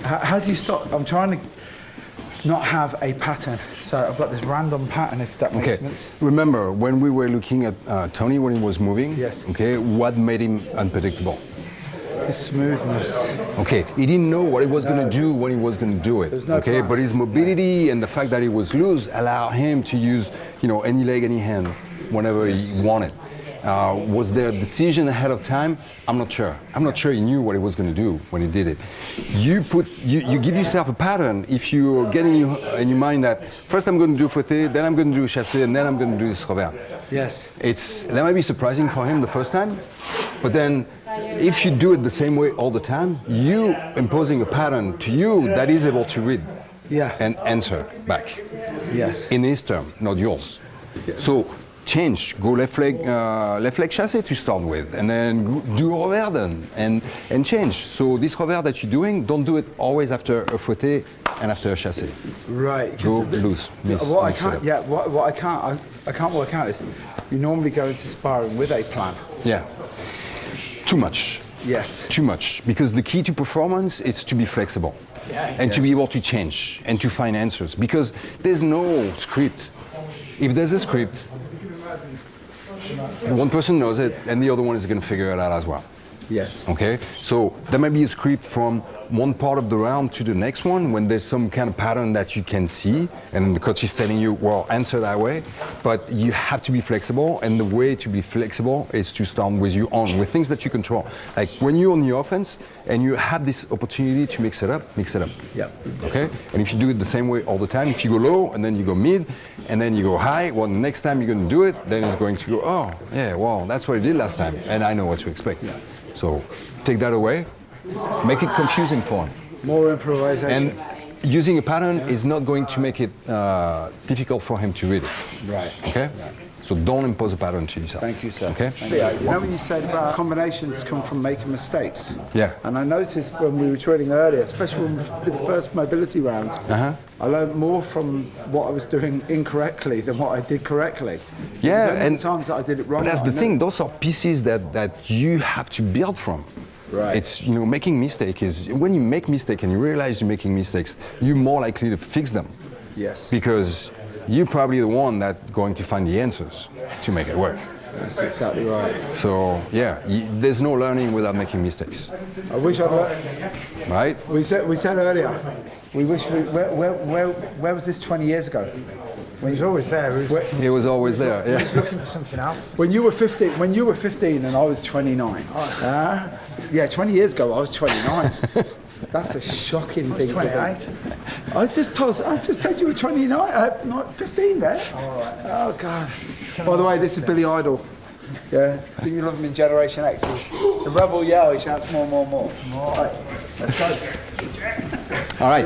How do you stop? I'm trying to not have a pattern. So I've got this random pattern, if that makes sense. Remember, when we were looking at Tony when he was moving, yes. Okay, what made him unpredictable? His smoothness. Okay, he didn't know what he was going to do when he was going to do it. No okay, plan. but his mobility and the fact that he was loose allowed him to use, any leg, any hand, whenever he wanted. Was there a decision ahead of time? I'm not sure. I'm not sure he knew what he was going to do when he did it. You give yourself a pattern if you're getting in your mind that first I'm going to do fauté, then I'm going to do chassé, and then I'm going to do this revers. Yes. That might be surprising for him the first time, but then if you do it the same way all the time, you imposing a pattern to you that is able to read and answer back. Yes. In his term, not yours. Yeah. So change, go left leg chassé to start with, and then do revers then, and change. So this revers that you're doing, don't do it always after a fauté and after a chassé. Right. Go loose. What I can't work out is you normally go into sparring with a plan. Yeah. Too much. Yes. Too much. Because the key to performance is to be flexible and to be able to change and to find answers. Because there's no script. If there's a script, one person knows it and the other one is going to figure it out as well. Yes. Okay? So there might be a script from one part of the round to the next one when there's some kind of pattern that you can see and the coach is telling you, well, answer that way. But you have to be flexible, and the way to be flexible is to start with things that you control. Like when you're on the offense and you have this opportunity to mix it up. Yeah. Okay? And if you do it the same way all the time, if you go low and then you go mid and then you go high, well, the next time you're going to do it, then it's going to go, oh, yeah, well, that's what I did last time and I know what to expect. Yeah. So take that away, make it confusing for him. More improvisation. And using a pattern is not going to make it difficult for him to read it. Right. Okay? Right. So don't impose a pattern to yourself. Thank you, sir. Okay? You know when you said about combinations come from making mistakes? Yeah. And I noticed when we were training earlier, especially when we did the first mobility rounds, I learned more from what I was doing incorrectly than what I did correctly. Yeah, and times that I did it wrong. But that's the thing, those are pieces that you have to build from. Right. It's, making mistake is, when you make mistake and you realize you're making mistakes, you're more likely to fix them. Yes. Because you're probably the one that's going to find the answers to make it work. That's exactly right. So, yeah, there's no learning without making mistakes. I wish I'd learned. Right? We said earlier, where was this 20 years ago? He was always there. He was always there. He was looking for something else. When you were 15 and I was 29. Yeah, 20 years ago I was 29. That's a shocking thing. 28. I just said you were 29, not 15 there. Oh gosh. By the way, this is Billy Idol. Yeah, I think you love him in Generation X. The rebel yell, he shouts more. All right, let's go. All right.